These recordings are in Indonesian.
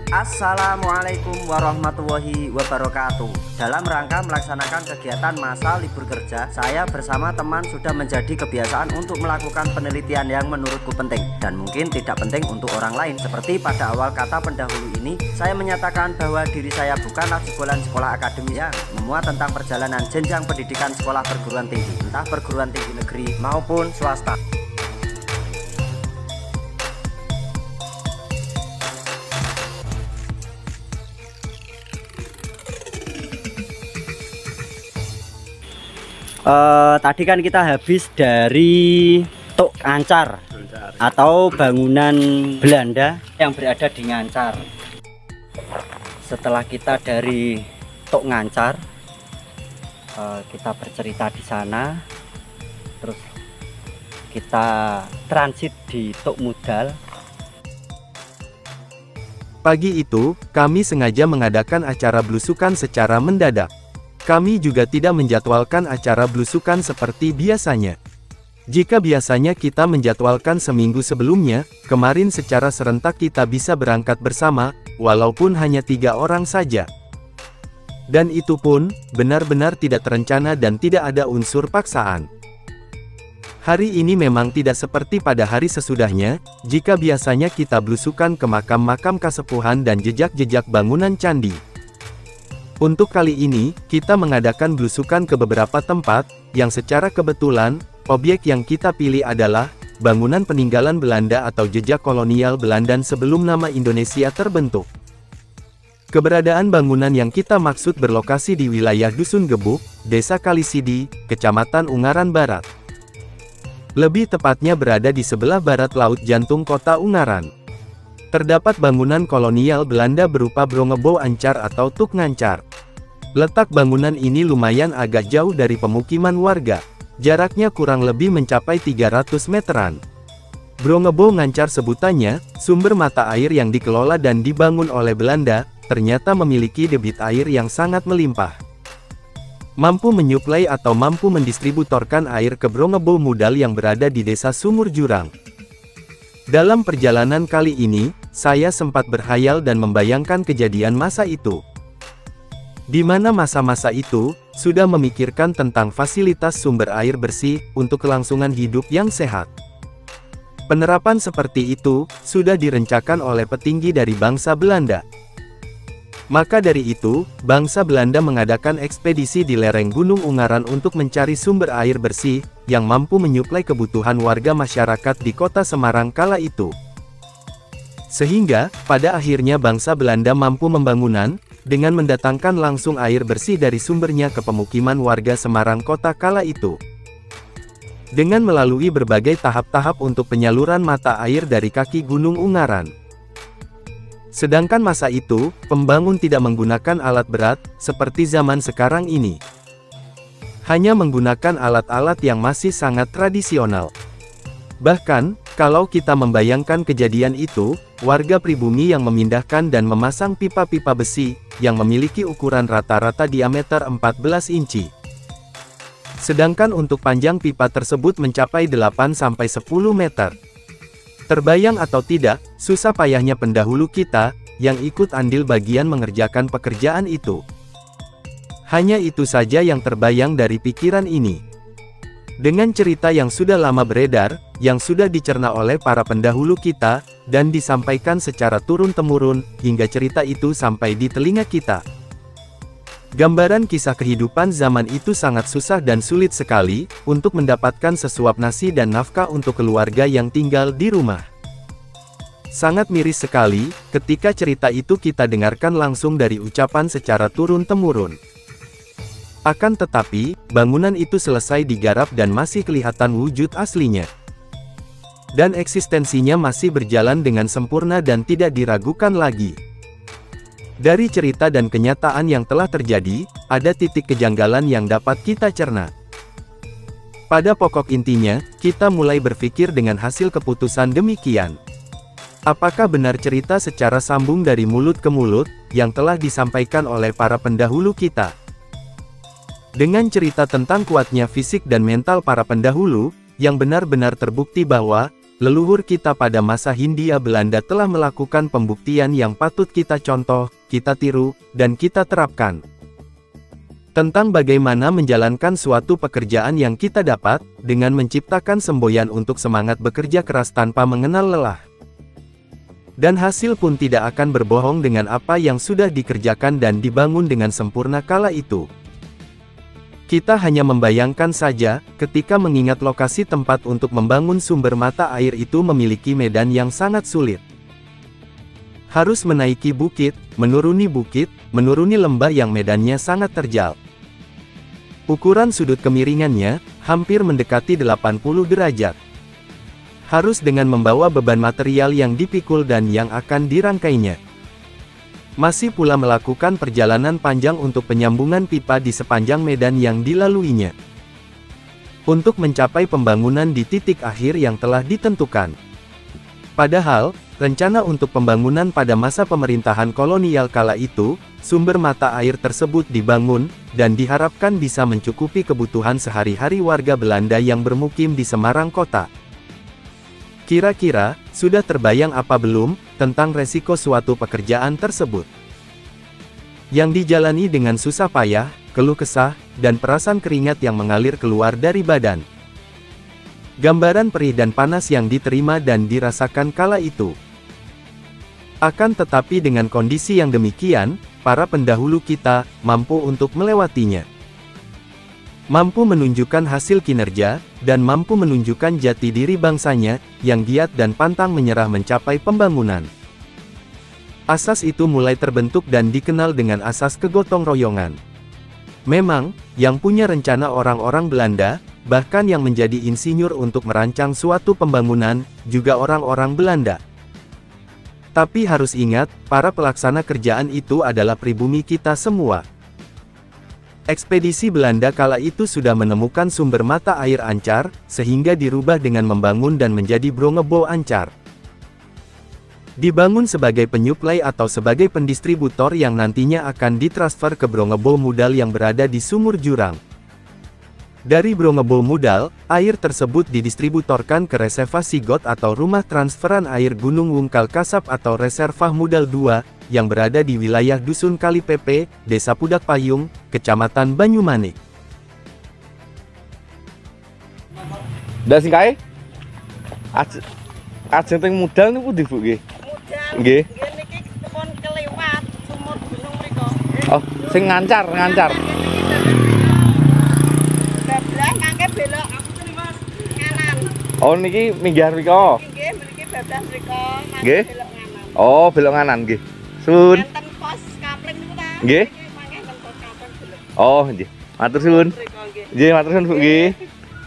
Assalamualaikum warahmatullahi wabarakatuh. Dalam rangka melaksanakan kegiatan masa libur kerja, saya bersama teman sudah menjadi kebiasaan untuk melakukan penelitian yang menurutku penting dan mungkin tidak penting untuk orang lain. Seperti pada awal kata pendahulu ini, saya menyatakan bahwa diri saya bukanlah jebolan sekolah akademis yang memuat tentang perjalanan jenjang pendidikan sekolah perguruan tinggi, entah perguruan tinggi negeri maupun swasta. Tadi kan kita habis dari Tok Ngancar atau bangunan Belanda yang berada di Ngancar. Setelah kita dari Tok Ngancar, kita bercerita di sana, terus kita transit di Tok Mudal. Pagi itu, kami sengaja mengadakan acara belusukan secara mendadak. Kami juga tidak menjadwalkan acara belusukan seperti biasanya. Jika biasanya kita menjadwalkan seminggu sebelumnya, kemarin secara serentak kita bisa berangkat bersama, walaupun hanya 3 orang saja. Dan itu pun, benar-benar tidak terencana dan tidak ada unsur paksaan. Hari ini memang tidak seperti pada hari sesudahnya, jika biasanya kita belusukan ke makam-makam kasepuhan dan jejak-jejak bangunan candi. Untuk kali ini, kita mengadakan belusukan ke beberapa tempat, yang secara kebetulan, objek yang kita pilih adalah bangunan peninggalan Belanda atau jejak kolonial Belanda sebelum nama Indonesia terbentuk. Keberadaan bangunan yang kita maksud berlokasi di wilayah Dusun Gebuk, Desa Kalisidi, Kecamatan Ungaran Barat. Lebih tepatnya berada di sebelah barat laut jantung kota Ungaran. Terdapat bangunan kolonial Belanda berupa Brongebouw Ancar atau Tuk Ngancar. Letak bangunan ini lumayan agak jauh dari pemukiman warga. Jaraknya kurang lebih mencapai 300 meteran. Brongebouw Ngancar sebutannya, sumber mata air yang dikelola dan dibangun oleh Belanda, ternyata memiliki debit air yang sangat melimpah. Mampu menyuplai atau mampu mendistributorkan air ke Brongebouw Mudal yang berada di desa Sumur Jurang. Dalam perjalanan kali ini, saya sempat berhayal dan membayangkan kejadian masa itu. Di mana masa-masa itu, sudah memikirkan tentang fasilitas sumber air bersih, untuk kelangsungan hidup yang sehat. Penerapan seperti itu, sudah direncanakan oleh petinggi dari bangsa Belanda. Maka dari itu, bangsa Belanda mengadakan ekspedisi di lereng Gunung Ungaran untuk mencari sumber air bersih, yang mampu menyuplai kebutuhan warga masyarakat di kota Semarang kala itu. Sehingga, pada akhirnya bangsa Belanda mampu membangunan, dengan mendatangkan langsung air bersih dari sumbernya ke pemukiman warga Semarang kota kala itu. Dengan melalui berbagai tahap-tahap untuk penyaluran mata air dari kaki Gunung Ungaran. Sedangkan masa itu, pembangun tidak menggunakan alat berat, seperti zaman sekarang ini. Hanya menggunakan alat-alat yang masih sangat tradisional. Bahkan, kalau kita membayangkan kejadian itu, warga pribumi yang memindahkan dan memasang pipa-pipa besi, yang memiliki ukuran rata-rata diameter 14 inci. Sedangkan untuk panjang pipa tersebut mencapai 8-10 meter. Terbayang atau tidak, susah payahnya pendahulu kita, yang ikut andil bagian mengerjakan pekerjaan itu. Hanya itu saja yang terbayang dari pikiran ini. Dengan cerita yang sudah lama beredar, yang sudah dicerna oleh para pendahulu kita, dan disampaikan secara turun-temurun, hingga cerita itu sampai di telinga kita. Gambaran kisah kehidupan zaman itu sangat susah dan sulit sekali, untuk mendapatkan sesuap nasi dan nafkah untuk keluarga yang tinggal di rumah. Sangat miris sekali, ketika cerita itu kita dengarkan langsung dari ucapan secara turun-temurun. Akan tetapi, bangunan itu selesai digarap dan masih kelihatan wujud aslinya. Dan eksistensinya masih berjalan dengan sempurna dan tidak diragukan lagi. Dari cerita dan kenyataan yang telah terjadi, ada titik kejanggalan yang dapat kita cerna. Pada pokok intinya, kita mulai berpikir dengan hasil keputusan demikian. Apakah benar cerita secara sambung dari mulut ke mulut, yang telah disampaikan oleh para pendahulu kita? Dengan cerita tentang kuatnya fisik dan mental para pendahulu, yang benar-benar terbukti bahwa, leluhur kita pada masa Hindia Belanda telah melakukan pembuktian yang patut kita contoh, kita tiru, dan kita terapkan. Tentang bagaimana menjalankan suatu pekerjaan yang kita dapat, dengan menciptakan semboyan untuk semangat bekerja keras tanpa mengenal lelah. Dan hasil pun tidak akan berbohong dengan apa yang sudah dikerjakan dan dibangun dengan sempurna kala itu. Kita hanya membayangkan saja, ketika mengingat lokasi tempat untuk membangun sumber mata air itu memiliki medan yang sangat sulit. Harus menaiki bukit, menuruni lembah yang medannya sangat terjal. Ukuran sudut kemiringannya, hampir mendekati 80 derajat. Harus dengan membawa beban material yang dipikul dan yang akan dirangkainya. Masih pula melakukan perjalanan panjang untuk penyambungan pipa di sepanjang medan yang dilaluinya. Untuk mencapai pembangunan di titik akhir yang telah ditentukan. Padahal, rencana untuk pembangunan pada masa pemerintahan kolonial kala itu, sumber mata air tersebut dibangun, dan diharapkan bisa mencukupi kebutuhan sehari-hari warga Belanda yang bermukim di Semarang kota. Kira-kira, sudah terbayang apa belum, tentang resiko suatu pekerjaan tersebut? Yang dijalani dengan susah payah, keluh kesah, dan perasan keringat yang mengalir keluar dari badan. Gambaran perih dan panas yang diterima dan dirasakan kala itu. Akan tetapi dengan kondisi yang demikian, para pendahulu kita, mampu untuk melewatinya. Mampu menunjukkan hasil kinerja, dan mampu menunjukkan jati diri bangsanya, yang giat dan pantang menyerah mencapai pembangunan. Asas itu mulai terbentuk dan dikenal dengan asas kegotong royongan. Memang, yang punya rencana orang-orang Belanda, bahkan yang menjadi insinyur untuk merancang suatu pembangunan, juga orang-orang Belanda. Tapi harus ingat, para pelaksana kerjaan itu adalah pribumi kita semua. Ekspedisi Belanda kala itu sudah menemukan sumber mata air Ancar, sehingga dirubah dengan membangun dan menjadi Brongebo Ancar. Dibangun sebagai penyuplai atau sebagai pendistributor yang nantinya akan ditransfer ke Brongebo Mudal yang berada di sumur jurang. Dari Brongebo Mudal, air tersebut didistributorkan ke Reserva Sigot atau Rumah Transferan Air Gunung Wungkal Kasap atau Reserva Mudal 2, yang berada di wilayah Dusun Kalipepe, Desa Pudak Payung, Kecamatan Banyumanik. Ndak sing kae? Ajeng teng Mudal niku pundi, Bu, nggih? Nggih. Niki kebon kelewat sumur gunung mriku. Oh, sing ngancar. Bablas kangge belok kanan. Oh, niki minggir mriku. Nggih, mriki bablas mriku. Nggih. Belok kanan. Oh, belok kanan nggih. Sun. Enten pos kapling niku ta. Nggih. Mangke enten pos kapling belok. Oh, nggih. Matur suwun. Mriku nggih. Nggih, matur suwun, Bu, nggih.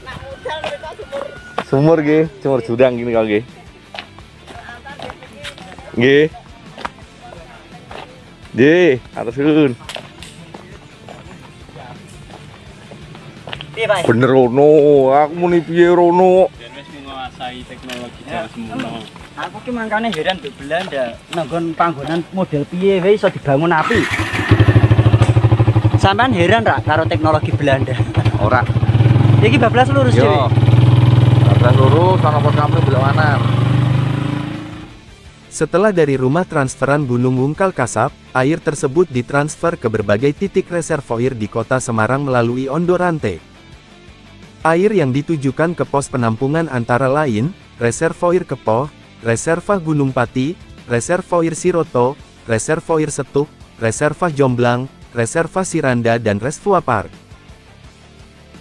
Nak Mudal mriku sumur. Sumur nggih, sumur jurang gini kok nggih. Nggih. Nggih, matur suwun. Piye, Pak? Bener rono, aku muni piye rono. Dan wis menguasai teknologi jawa semono. Aku ki mangkane heran mbek Belanda, nanggon panggonan model piye wae iso dibangun api. Sampean heran ra karo teknologi Belanda? Ora. Iki bablas lurus Yo. dhewe. Bablas lurus ana pos kapling belok kanan. Setelah dari rumah transferan Gunung Wungkal Kasap, air tersebut ditransfer ke berbagai titik reservoir di kota Semarang melalui Ondorante. Air yang ditujukan ke pos penampungan antara lain, Reservoir Kepoh, Reserva Gunung Pati, Reservoir Siroto, Reservoir Setuk, Reserva Jomblang, Reserva Siranda dan Reservoir Park.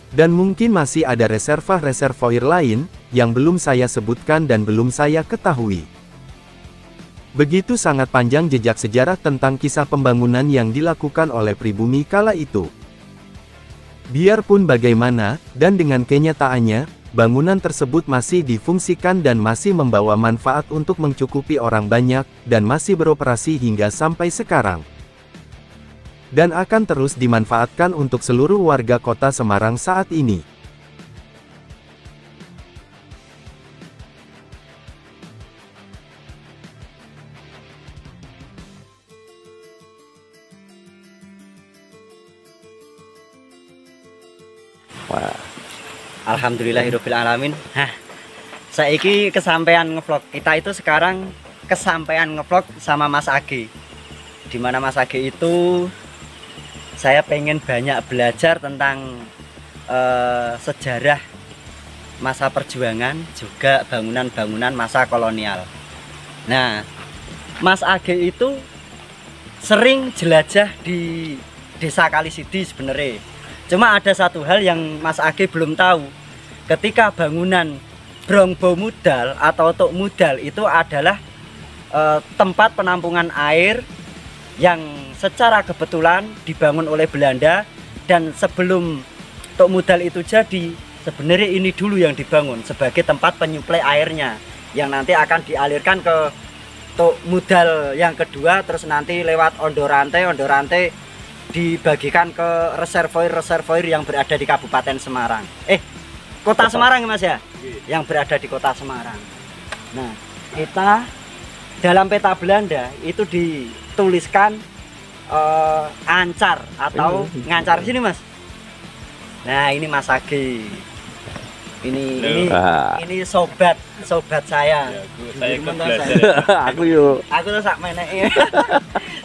Dan mungkin masih ada reservoir lain, yang belum saya sebutkan dan belum saya ketahui. Begitu sangat panjang jejak sejarah tentang kisah pembangunan yang dilakukan oleh pribumi kala itu. Biarpun bagaimana, dan dengan kenyataannya, bangunan tersebut masih difungsikan dan masih membawa manfaat untuk mencukupi orang banyak, dan masih beroperasi hingga sampai sekarang. Dan akan terus dimanfaatkan untuk seluruh warga kota Semarang saat ini. Wah, Alhamdulillahirabbil alamin. Hah. Saiki kesampaian ngevlog. Kita itu sekarang kesampaian ngevlog sama Mas Age. Dimana Mas Age itu saya pengen banyak belajar tentang sejarah masa perjuangan, juga bangunan-bangunan masa kolonial. Nah, Mas Age itu sering jelajah di Desa Kalisidi sebenarnya. Cuma ada satu hal yang Mas Age belum tahu. Ketika bangunan Brongbo Mudal atau Tuk Mudal itu adalah tempat penampungan air yang secara kebetulan dibangun oleh Belanda. Dan sebelum Tuk Mudal itu jadi, sebenarnya ini dulu yang dibangun sebagai tempat penyuplai airnya, yang nanti akan dialirkan ke Tuk Mudal yang kedua, terus nanti lewat Ondorante dibagikan ke reservoir yang berada di Kabupaten Semarang. Kota Semarang ya Mas ya? Yang berada di Kota Semarang. Nah, kita dalam peta Belanda itu dituliskan Ancar atau Ngancar sini Mas. Nah, ini Mas Age. Ini sobat saya. Ya, saya ikut belajar. Aku yuk. Aku tuh sak meneke.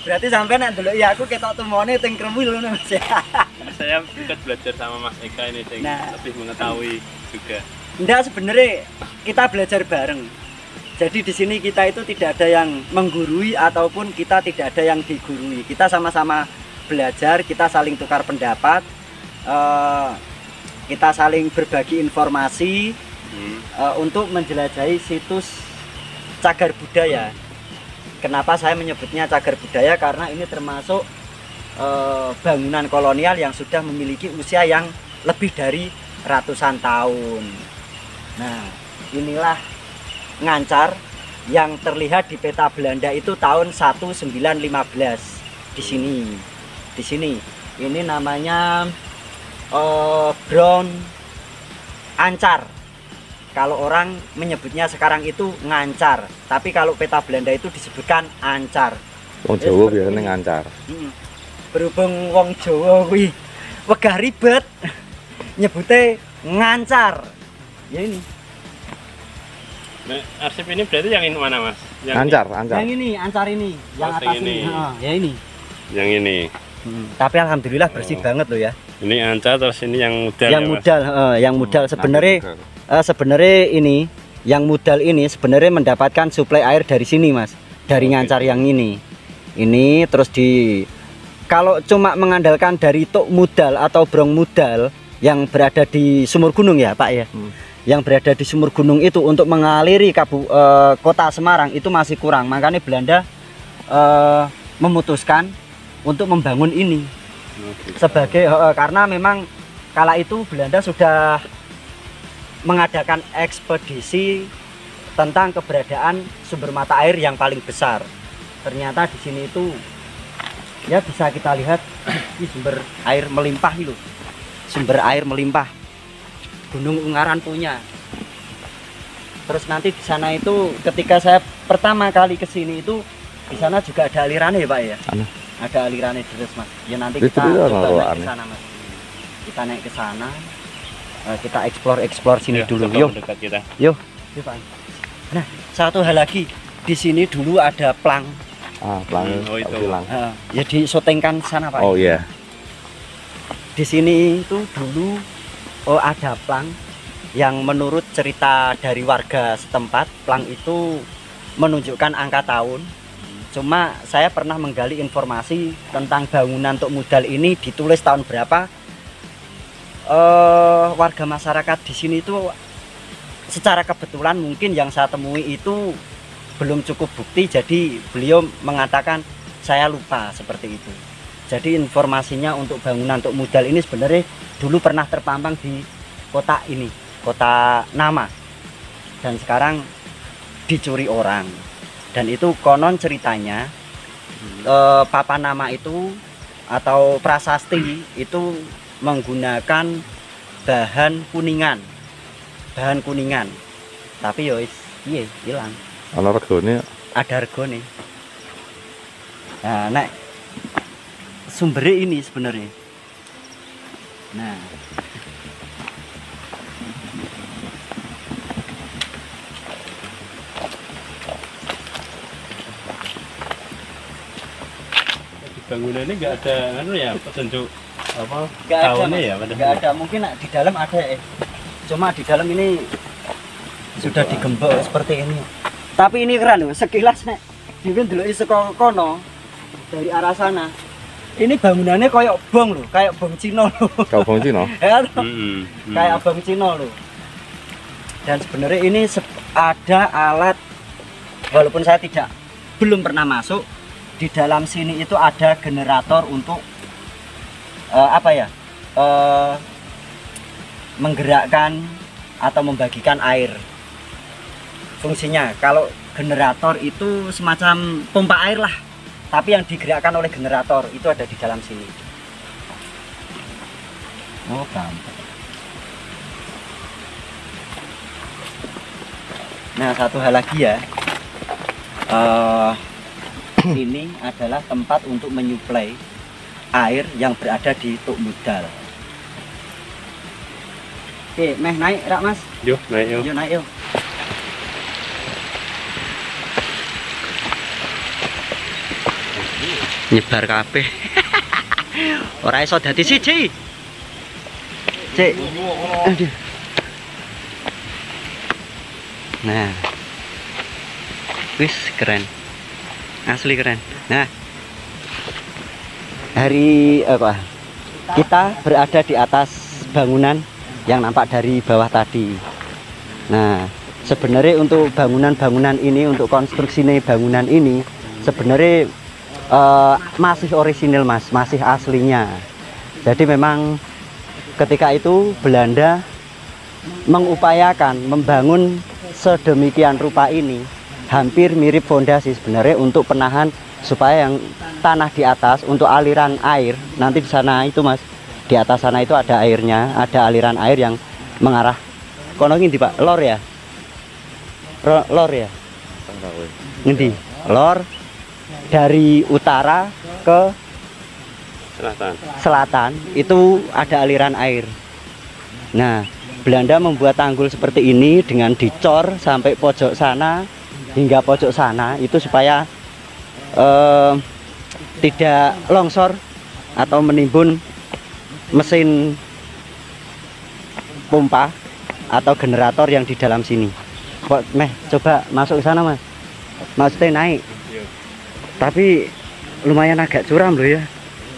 Berarti sampai nek ndelok ya aku ketok tumone teng kremu lho Mas. Saya ikut belajar sama Mas Eka ini lebih mengetahui juga. Enggak, sebenarnya kita belajar bareng. Jadi di sini kita itu tidak ada yang menggurui ataupun kita tidak ada yang digurui. Kita sama-sama belajar, kita saling tukar pendapat. Kita saling berbagi informasi untuk menjelajahi situs cagar budaya. Kenapa saya menyebutnya cagar budaya? Karena ini termasuk bangunan kolonial yang sudah memiliki usia yang lebih dari ratusan tahun. Nah, inilah Ngancar yang terlihat di peta Belanda itu tahun 1915 di sini. Ini namanya Brown Ancar. Kalau orang menyebutnya sekarang itu Ngancar, tapi kalau peta Belanda itu disebutkan Ancar. Wong Jawa biasanya ngancar. Berhubung wong Jawa kuwi wegah ribet, nyebutnya Ngancar. Ya ini. Nah, arsip ini berarti yang ini mana Mas? Ancar. Yang ini, Ancar ini, yang atas ini. Ya ini. Yang ini. Tapi alhamdulillah bersih banget loh ya. Ini Ancar, terus ini yang mudal. Yang mudal sebenarnya ini yang mudal ini sebenarnya mendapatkan suplai air dari sini Mas, dari Ngancar yang ini. Ini terus kalau cuma mengandalkan dari Tuk Mudal atau Brong Mudal yang berada di Sumur Gunung ya Pak ya. Yang berada di Sumur Gunung itu untuk mengaliri Kota Semarang itu masih kurang. Makanya Belanda memutuskan untuk membangun ini sebagai karena memang kala itu Belanda sudah mengadakan ekspedisi tentang keberadaan sumber mata air yang paling besar. Ternyata di sini itu ya bisa kita lihat ini sumber air melimpah itu. Sumber air melimpah. Gunung Ungaran punya. Terus nanti di sana itu ketika saya pertama kali ke sini itu di sana juga ada alirannya ya Pak ya. Ada alirannya terus Mas. Ya nanti kita coba naik ke sana Mas. Kita naik ke sana. Kita explore sini dulu. Yuk. Yuk Pak. Nah, satu hal lagi. Di sini dulu ada plang. Plang. Oh itu. Ya disyutingkan sana Pak. Oh iya. Di sini itu dulu ada plang yang menurut cerita dari warga setempat, plang itu menunjukkan angka tahun. Cuma saya pernah menggali informasi tentang bangunan Tuk Mudal ini ditulis tahun berapa. Warga masyarakat di sini itu secara kebetulan mungkin yang saya temui itu belum cukup bukti, jadi beliau mengatakan saya lupa seperti itu. Jadi informasinya untuk bangunan Tuk Mudal ini sebenarnya dulu pernah terpampang di kota ini, kota Nama, dan sekarang dicuri orang. Dan itu konon ceritanya papan nama itu atau prasasti itu menggunakan bahan kuningan, tapi yo hilang. Ana regane? Ada regane. Nah, nek sumbernya ini sebenarnya. Nah, bangunan ini nggak ada anu ya petunjuk apa Nggak ada, tahunnya Mas. ya pada Nggak ada, mungkin di dalam ada cuma di dalam ini sudah digembok seperti ini. Tapi ini keren loh, sekilas nek dhewe ndeloki saka kono dari arah sana. Ini bangunannya kayak bong loh, kayak bong Cina loh. Kau fungsi no? Ya, toh? Mm-mm. Kayak bong Cina loh. Dan sebenarnya ini ada alat, walaupun saya belum pernah masuk, di dalam sini itu ada generator untuk menggerakkan atau membagikan air. Fungsinya kalau generator itu semacam pompa air lah, tapi yang digerakkan oleh generator itu ada di dalam sini. Oh, gampang. Nah, satu hal lagi ya, ini adalah tempat untuk menyuplai air yang berada di Tuk Mudal. Oke, meh naik rak Mas. Yuk naik yuk. Yuk naik yuk. Nyebar kabeh. Ora iso dadi siji. Cek. Aduh. Nah. Wis keren. Asli keren. Nah. Kita berada di atas bangunan yang nampak dari bawah tadi. Nah, sebenarnya untuk bangunan-bangunan ini, untuk konstruksi bangunan ini sebenarnya masih orisinil Mas, masih aslinya. Jadi memang ketika itu Belanda mengupayakan membangun sedemikian rupa ini hampir mirip fondasi sebenarnya untuk penahan supaya yang tanah di atas untuk aliran air nanti di sana itu Mas, di atas sana itu ada airnya, ada aliran air yang mengarah kono ngendi Pak, lor ya, lor ya, ngendi lor dari utara ke selatan itu ada aliran air. Nah, Belanda membuat tanggul seperti ini dengan dicor sampai pojok sana hingga pojok sana itu supaya tidak longsor atau menimbun mesin pompa atau generator yang di dalam sini. Kok coba masuk ke sana Mas, maksudnya naik. Tapi lumayan agak curam loh ya.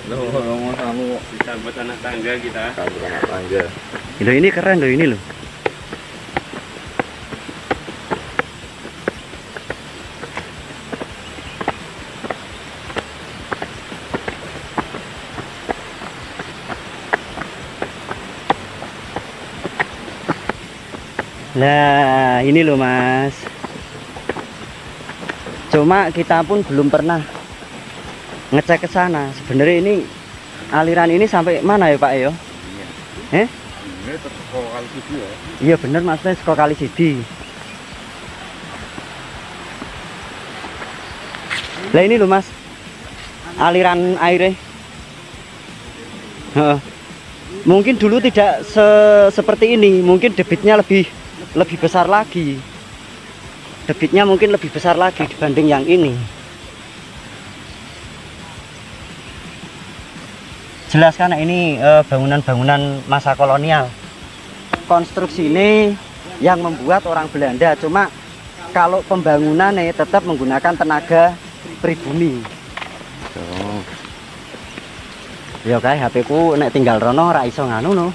Bisa buat anak tangga kita. Kabur anak tangga. Loh, ini keren loh ini loh. Nah, ini loh Mas. Cuma kita pun belum pernah ngecek ke sana. Sebenarnya ini aliran ini sampai mana ya Pak ya? Ini kali sidi ya. Iya bener maksudnya saka kali sidi. Lah ini loh Mas, aliran airnya. Mungkin dulu tidak seperti ini, mungkin debitnya lebih besar lagi. Debitnya mungkin lebih besar lagi dibanding yang ini. Jelas karena ini bangunan-bangunan masa kolonial. Konstruksi ini yang membuat orang Belanda, cuma kalau pembangunannya tetap menggunakan tenaga pribumi. Oh. Ya kayak HP ku nek tinggal rono ora iso nganu no.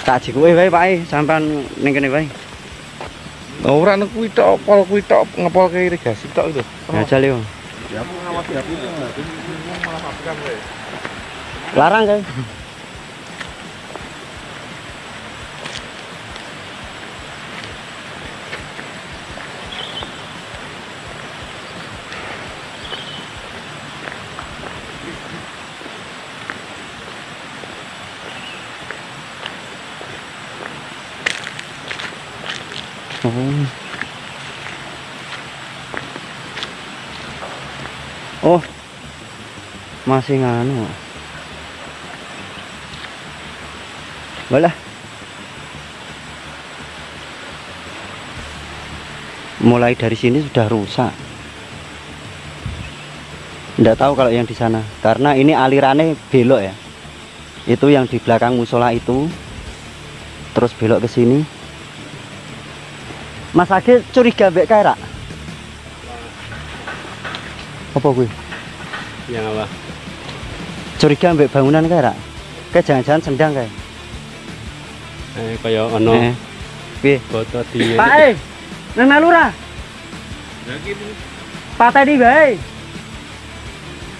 Tak jikuwe wae Pak, sampean ning kene wae. Ora nek kuwi tok, pol kuwi tok ngepolke irigasi tok itu. Jajal yo. Ya aku ngawasi HP itu malah pabrikan wae. Larang kae. Oh, masih nganu. Walah. Mulai dari sini sudah rusak. Nggak tahu kalau yang di sana, karena ini alirannya belok ya. Itu yang di belakang musola itu, terus belok ke sini. Mas Age curiga mbek kae, Rak? Apa gue? Yang apa? Curiga mbek bangunan kae, Rak? Kayak jangan-jangan sendang kae. Kaya ono Piye? foto di. Pak nang melu ra? Pateni bae.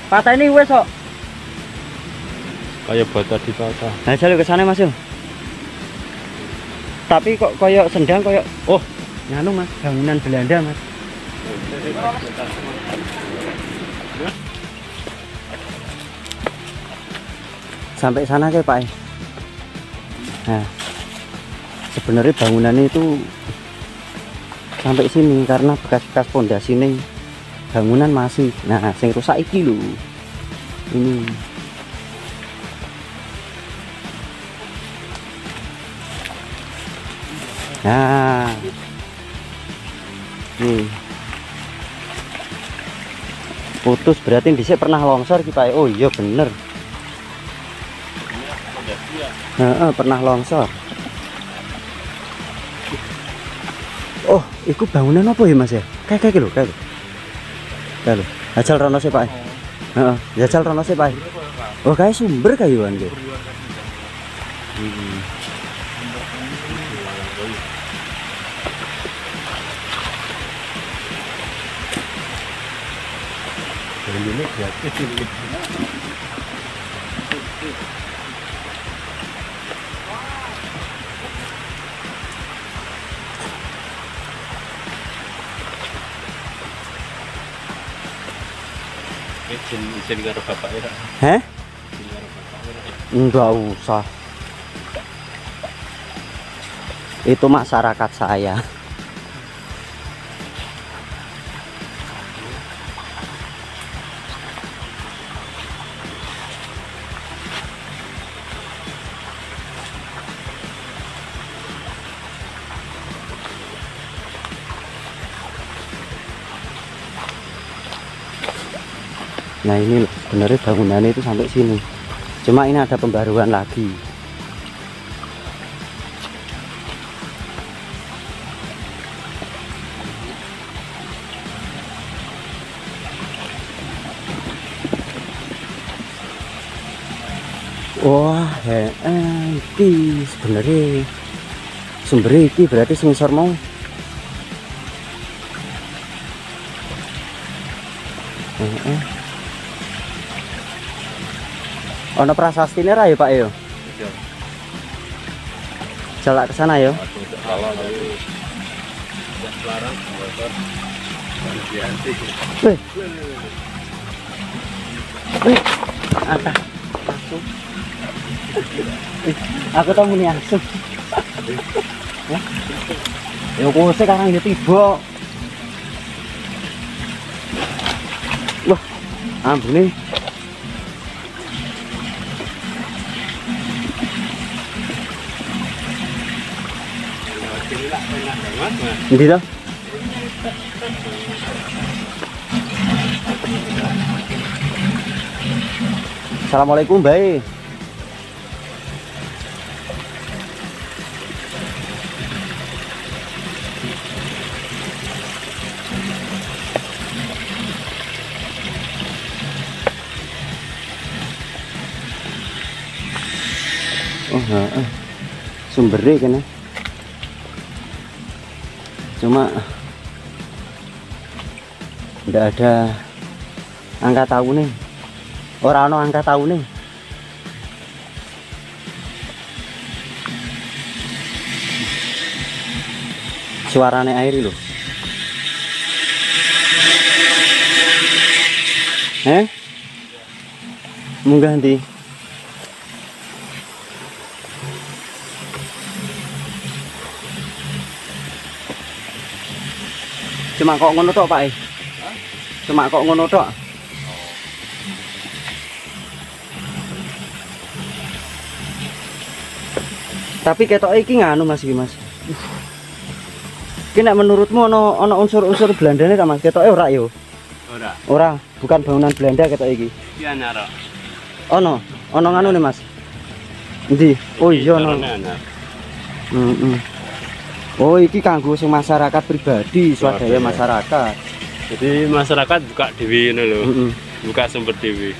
Pateni wis kok. Kaya foto di foto. Nah, jale ke sana Mas yo. Tapi kok koyo sendang koyo oh, nganu Mas, bangunan Belanda Mas. Sampai sana kayak Pak. Nah, sebenarnya bangunan itu sampai sini karena bekas-bekas pondasi ini bangunan masih. Nah, sing rusak iki lho. Ini. Nah. Nih. Putus berarti dhisik pernah longsor iki Pak. Oh iya bener. Pernah longsor. Oh, itu bangunan apa ya Mas ya? Kayak lho, kayak lho. Kayak lho. Jajal rono sih Pak. Heeh, jajal rono sih Pak. Oh, kayak sumber kayuan gitu. Ini gratis ini. Izin karo bapak ya. Heh? Enggak usah. Itu masyarakat saya. Nah ini loh, sebenarnya bangunannya itu sampai sini. Cuma ini ada pembaruan lagi. Wah, ini sebenarnya sumbernya ini berarti sensor mau. Ono prasastine ra ya Pak yo? Iya. Celak ke sana yo. Ata. Aku tahu muni asu. Ya. Yo kok sekarang ya tiba. Wah, ambune. Ndi to? Assalamualaikum, Bae. Oh, sumbernya kan ya. Cuma nggak ada angka tahun nih, orang angka tahun nih. Suaranya air loh. Munggah nanti. Cuma kok ngono tok Pak. Cuma kok ngono tok. Tapi ketok iki nganu Mas iki Mas. Ki nek menurutmu ono unsur-unsur Belandane ta Mas? Ketoke ora yo? Ora. Ora. bukan bangunan Belanda ketok iki. Iya nyara. Ono nganu nih Mas. Endi? Oh iya ono. Oh iki kanggo sing masyarakat pribadi, swadaya masyarakat. Jadi masyarakat buka dewi ini loh. Buka sumber dewi.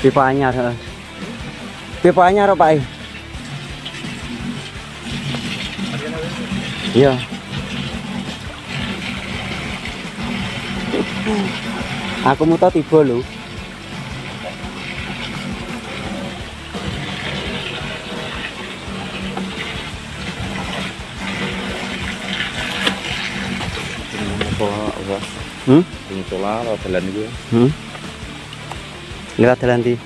Pipa anyar. Pipa anyar Pak. Iya. Aku mau tahu tiba lho. Solar jalan itu. Lewat jalan di.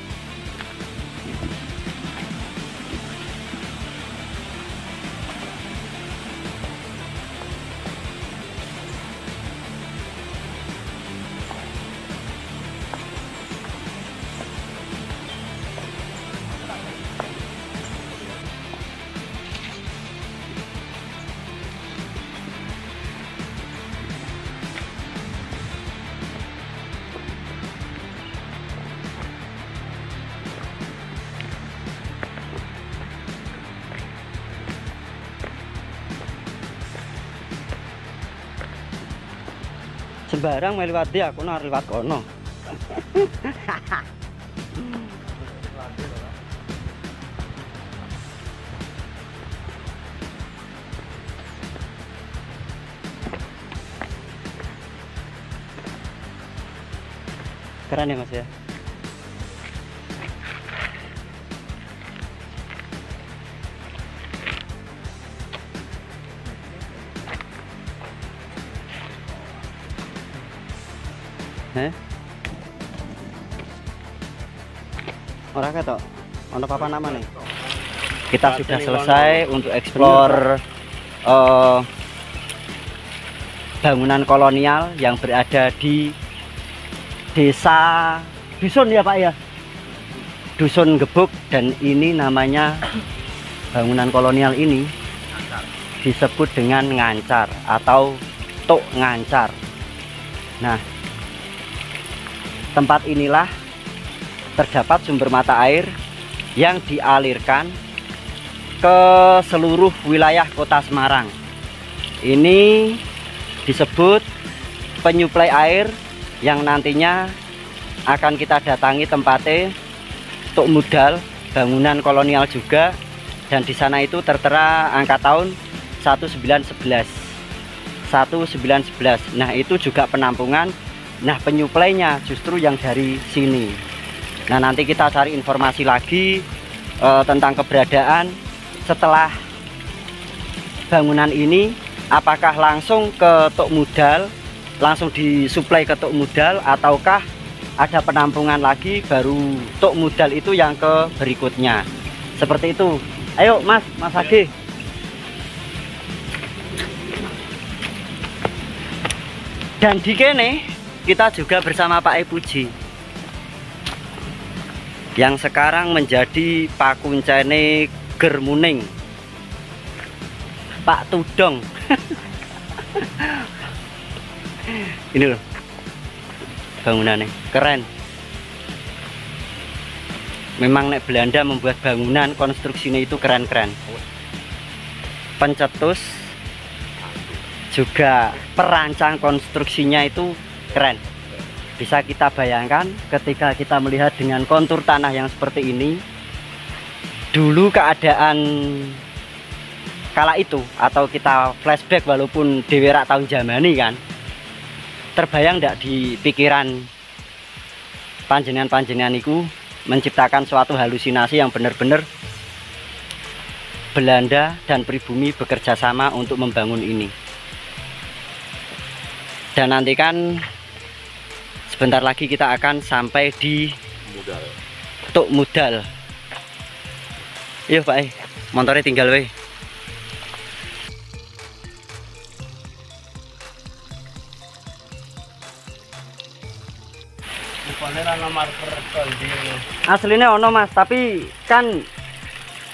Sembarang melewati aku nang lewat kono. Keren ya Mas ya. Orang ketok, ono apa nama nih? Kita sudah selesai untuk eksplor bangunan kolonial yang berada di desa Dusun ya Pak ya, Dusun Gebuk, dan ini namanya bangunan kolonial ini disebut dengan Ngancar atau Tuk Ngancar. Nah, tempat inilah terdapat sumber mata air yang dialirkan ke seluruh wilayah Kota Semarang. Ini disebut penyuplai air yang nantinya akan kita datangi tempatnya Tuk Mudal, bangunan kolonial juga, dan di sana itu tertera angka tahun 1911. Nah, itu juga penampungan. Nah, penyuplainya justru yang dari sini. Nah, nanti kita cari informasi lagi tentang keberadaan setelah bangunan ini, apakah langsung ke Tuk Mudal, langsung disuplai ke Tuk Mudal, ataukah ada penampungan lagi baru Tuk Mudal itu yang ke berikutnya. Seperti itu. Ayo Mas Agi. Dan di kene kita juga bersama Pak Puji yang sekarang menjadi pakuncene Germuning, Pak Tudong. Ini loh bangunannya keren. Memang nek Belanda membuat bangunan konstruksinya itu keren-keren. Pencetus juga perancang konstruksinya itu keren. Bisa kita bayangkan ketika kita melihat dengan kontur tanah yang seperti ini, dulu keadaan kala itu, atau kita flashback walaupun dewerak tahun zamani kan, terbayang tidak di pikiran panjenengan-panjenengan itu menciptakan suatu halusinasi yang benar-benar Belanda dan pribumi bekerja sama untuk membangun ini. Dan nanti kan sebentar lagi kita akan sampai di Tuk Mudal. Iya Pak, motornya tinggal weh. Nomor Aslinya ono Mas, tapi kan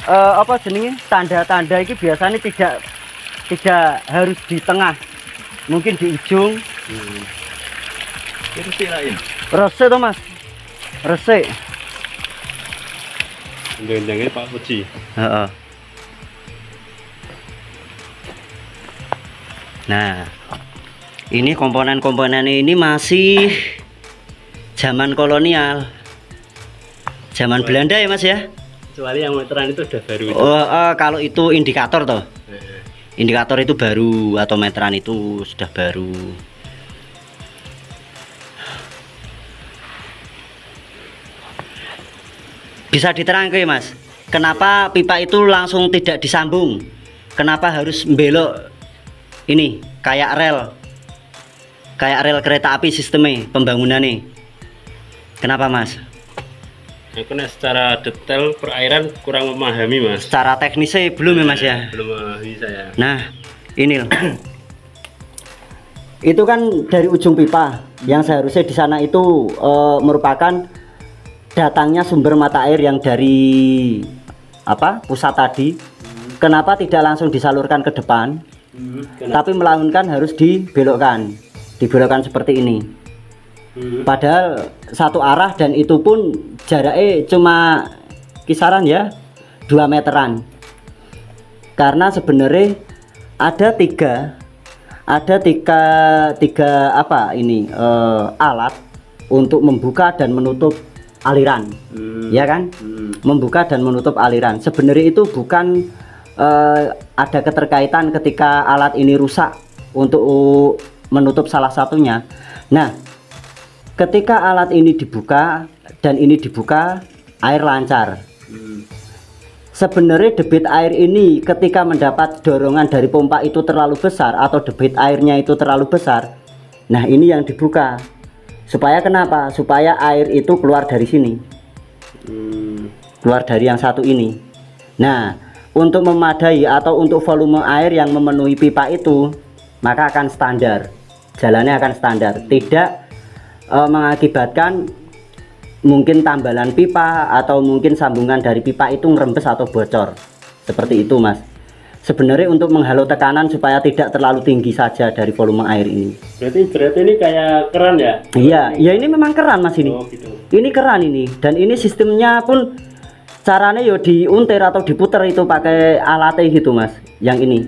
apa jenenge tanda-tanda ini biasanya tidak harus di tengah, mungkin di ujung. Itu silain. Resik toh Mas, resik. Undang-undangnya Pak Puji. Heeh. Nah, ini komponen-komponen ini masih zaman kolonial, zaman Belanda ya Mas ya. Kecuali yang meteran itu udah baru. Kalau itu indikator toh, indikator itu baru, atau meteran itu sudah baru. Bisa diterangkan Mas, kenapa pipa itu langsung tidak disambung? Kenapa harus belok ini kayak rel kereta api sistemnya pembangunannya? Kenapa Mas? Aku secara detail perairan kurang memahami Mas. Secara teknisnya belum ya Mas ya? Belum memahami saya. Nah ini loh. Itu kan dari ujung pipa yang seharusnya di sana itu merupakan datangnya sumber mata air yang dari pusat tadi. Kenapa tidak langsung disalurkan ke depan, tapi melainkan harus dibelokkan seperti ini. Padahal satu arah, dan itu pun jaraknya cuma kisaran ya 2 meteran. Karena sebenarnya ada tiga alat untuk membuka dan menutup aliran, ya kan? Membuka dan menutup aliran. Sebenarnya itu bukan ada keterkaitan ketika alat ini rusak untuk menutup salah satunya. Nah, ketika alat ini dibuka dan ini dibuka, air lancar. Sebenarnya debit air ini ketika mendapat dorongan dari pompa itu terlalu besar, atau debit airnya itu terlalu besar. Nah, ini yang dibuka. Supaya kenapa? Supaya air itu keluar dari sini. Keluar dari yang satu ini. Nah, untuk memadai atau untuk volume air yang memenuhi pipa itu, maka akan standar. Jalannya akan standar. Tidak mengakibatkan mungkin tambalan pipa atau mungkin sambungan dari pipa itu ngerembes atau bocor. Seperti itu Mas. Sebenarnya untuk menghalau tekanan supaya tidak terlalu tinggi saja dari volume air ini. Berarti ini kayak keran ya? Iya, ya ini memang keran Mas ini. Oh, gitu. Ini keran ini, dan ini sistemnya pun caranya yo diuntir atau diputer itu pakai alatnya gitu Mas. Yang ini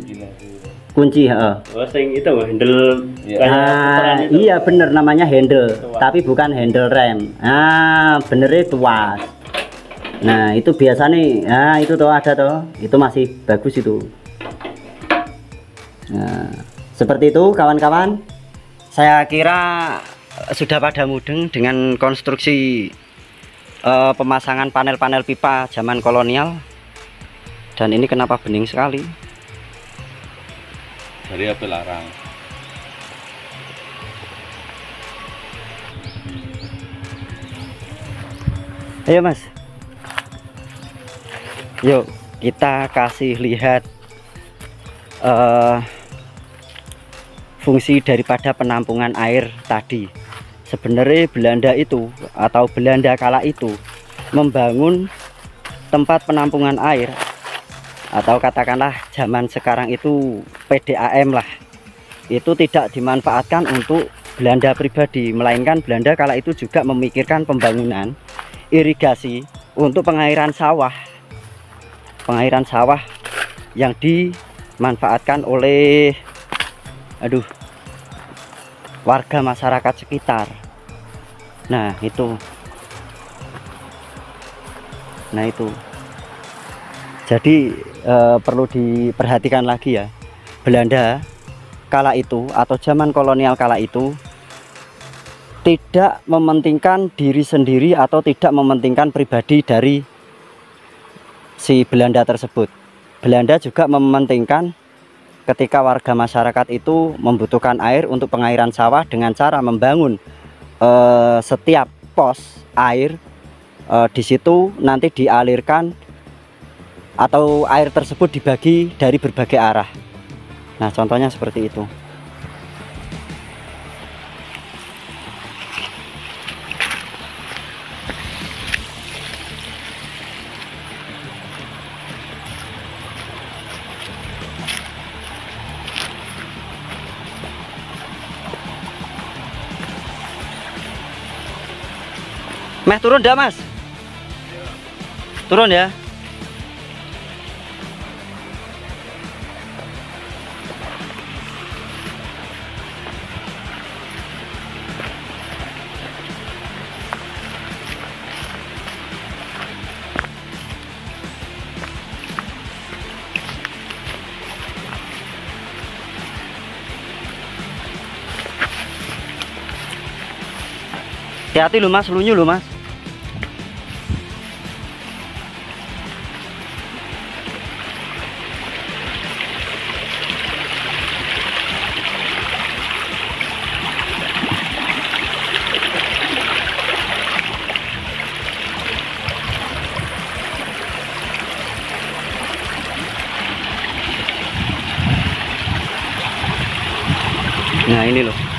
kunci, Oh, sing itu handle kayak itu. Iya bener, namanya handle, tapi bukan handle rem. Bener itu was. Nah itu biasanya, itu tuh ada tuh, itu masih bagus itu. Nah seperti itu kawan-kawan. Saya kira sudah pada mudeng dengan konstruksi pemasangan panel-panel pipa zaman kolonial. Dan ini kenapa bening sekali? Dari api larang. Ayo Mas, yuk kita kasih lihat fungsi daripada penampungan air tadi. Sebenarnya Belanda itu, atau Belanda kala itu, membangun tempat penampungan air, atau katakanlah zaman sekarang itu PDAM lah, itu tidak dimanfaatkan untuk Belanda pribadi, melainkan Belanda kala itu juga memikirkan pembangunan irigasi untuk pengairan sawah yang dimanfaatkan oleh warga masyarakat sekitar. Nah itu jadi perlu diperhatikan lagi ya, Belanda kala itu atau zaman kolonial kala itu tidak mementingkan diri sendiri atau tidak mementingkan pribadi dari si Belanda tersebut. Belanda juga mementingkan ketika warga masyarakat itu membutuhkan air untuk pengairan sawah dengan cara membangun setiap pos air, di situ nanti dialirkan atau air tersebut dibagi dari berbagai arah. Nah contohnya seperti itu. Meh turun dah mas. Turun ya. Hati-hati loh mas, lunyu loh mas. Nah ini loh.